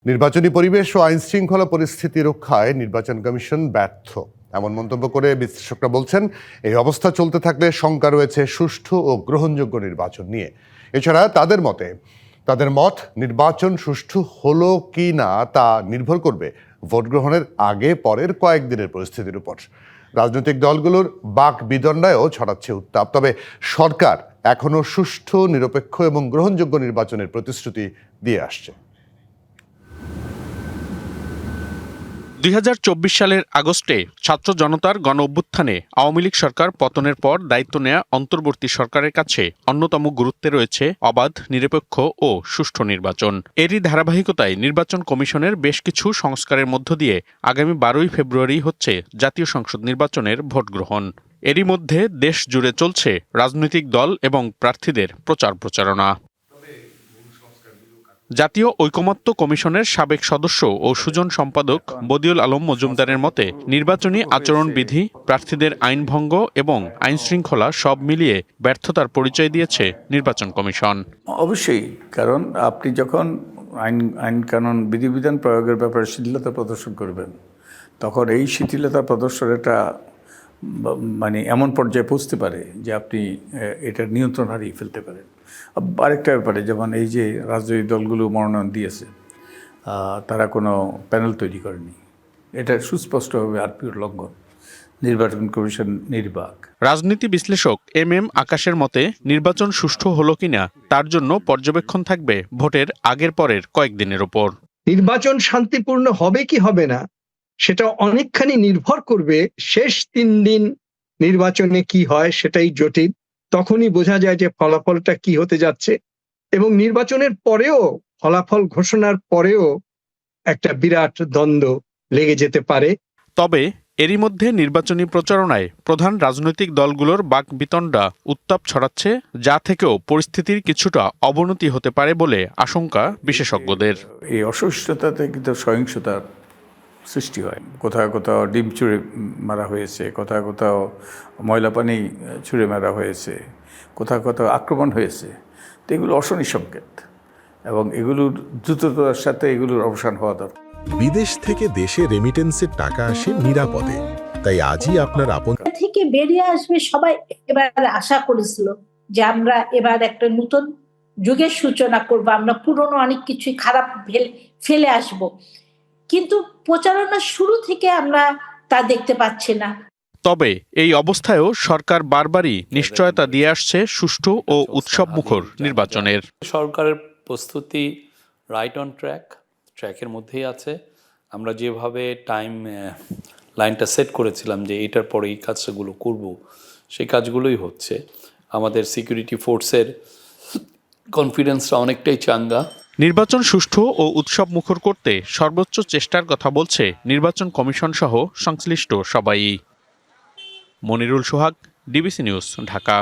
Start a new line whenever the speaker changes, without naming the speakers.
নির্বাচনী পরিবেশ ও আইন শৃঙ্খলা পরিস্থিতি রক্ষায় নির্বাচন কমিশন ব্যর্থ, এমন মন্তব্য করে বিশ্লেষকরা বলছেন এই অবস্থা চলতে থাকলে শঙ্কা রয়েছে সুষ্ঠু ও গ্রহণযোগ্য নির্বাচন নিয়ে। এছাড়া তাদের মত নির্বাচন সুষ্ঠু হলো কি না তা নির্ভর করবে ভোট গ্রহণের আগে পরের কয়েকদিনের পরিস্থিতির উপর। রাজনৈতিক দলগুলোর বাক বিদণ্ডায়ও ছড়াচ্ছে উত্তাপ, তবে সরকার এখনো সুষ্ঠু, নিরপেক্ষ এবং গ্রহণযোগ্য নির্বাচনের প্রতিশ্রুতি দিয়ে আসছে।
২০২৪ সালের আগস্টে ছাত্র জনতার গণ অভ্যুত্থানে আওয়ামী লীগ সরকার পতনের পর দায়িত্ব নেয়া অন্তর্বর্তী সরকারের কাছে অন্যতম গুরুত্বে রয়েছে অবাধ, নিরপেক্ষ ও সুষ্ঠু নির্বাচন। এরই ধারাবাহিকতায় নির্বাচন কমিশনের বেশ কিছু সংস্কারের মধ্য দিয়ে আগামী ১২ই ফেব্রুয়ারি হচ্ছে জাতীয় সংসদ নির্বাচনের ভোট গ্রহণ। এরই মধ্যে দেশ জুড়ে চলছে রাজনৈতিক দল এবং প্রার্থীদের প্রচারণা। জাতীয় ঐকমত্য কমিশনের সাবেক সদস্য ও সুজন সম্পাদক বদিউল আলম মজুমদারের মতে, নির্বাচনী আচরণবিধি, প্রার্থীদের আইনভঙ্গ এবং আইন শৃঙ্খলা সব মিলিয়ে ব্যর্থতার পরিচয় দিয়েছে নির্বাচন কমিশন।
অবশ্যই, কারণ আপনি যখন আইন কানুন বিধিবিধান প্রয়োগের ব্যাপারে শিথিলতা প্রদর্শন করবেন, তখন এই শিথিলতা প্রদর্শনটা এমন পর্যায়ে পৌঁছতে পারে যে আপনি এটার নিয়ন্ত্রণ হারিয়ে ফেলতে পারেন। আরেকটা ব্যাপারে, যেমন এই যে রাজনৈতিক দলগুলো মনোনয়ন দিয়েছে, তারা কোনো প্যানেল তৈরি করেনি, এটা সুস্পষ্টভাবে আরপিওর লঙ্ঘন। নির্বাচন কমিশন নির্বাক।
রাজনীতি বিশ্লেষক এম আকাশের মতে, নির্বাচন সুষ্ঠু হলো কিনা তার জন্য পর্যবেক্ষণ থাকবে ভোটের আগের পরের কয়েকদিনের ওপর।
নির্বাচন শান্তিপূর্ণ হবে কি হবে না সেটা অনেকখানি নির্ভর করবে শেষ 3 দিন নির্বাচনে কি হয়, সেটাই জটিল। তখনই বোঝা যায় যে ফলাফলটা কি হতে যাচ্ছে, এবং নির্বাচনের পরেও, ফলাফল ঘোষণার পরেও একটা বিরাট দ্বন্দ্ব লেগে যেতে পারে।
তবে এরই মধ্যে নির্বাচনী প্রচারণায় প্রধান রাজনৈতিক দলগুলোর বাকবিতণ্ডা উত্তাপ ছড়াচ্ছে, যা থেকেও পরিস্থিতির কিছুটা অবনতি হতে পারে বলে আশঙ্কা বিশেষজ্ঞদের।
এই অসহিষ্ণুতাতে কিন্তু সহিংসতার সৃষ্টি হয়। কোথাও কোথাও ডিম ছুঁড়ে মারা হয়েছে, কোথাও কোথাও ময়লা পানি ছুঁড়ে মারা হয়েছে, কোথাও কোথাও আক্রমণ হয়েছে। তো এগুলো অশনি সংকেত, এবং এগুলোর দ্রুততার সাথে এগুলোর অবসান হওয়া দরকার।
বিদেশ থেকে দেশে রেমিটেন্সের টাকা আসে নিরাপদে, তাই আজই আপনার আপন
থেকে বেরিয়ে আসবে। সবাই এবার আশা করেছিল যে আমরা এবার একটা নতুন যুগের সূচনা করব, আমরা পুরনো অনেক কিছুই খারাপ ফেলে আসব, কিন্তু প্রচারণার শুরু থেকে আমরা তা দেখতে পাচ্ছি না।
তবে এই অবস্থায়ও সরকার বারবারই নিশ্চয়তা দিয়ে আসছে সুষ্ঠু ও উৎসবমুখর নির্বাচনের।
সরকারের প্রস্তুতি রাইট অন ট্র্যাকের মধ্যেই আছে। আমরা যেভাবে টাইম লাইনটা সেট করেছিলাম যে এটার পরে এই কাজগুলো করব, সেই কাজগুলোই হচ্ছে। আমাদের সিকিউরিটি ফোর্সের কনফিডেন্সটা অনেকটাই চাঙ্গা।
নির্বাচন সুষ্ঠু ও উৎসবমুখর করতে সর্বোচ্চ চেষ্টার কথা বলছে নির্বাচন কমিশন সহ সংশ্লিষ্ট সবাই। মনিরুল সোহাগ, ডিবিসি নিউজ, ঢাকা।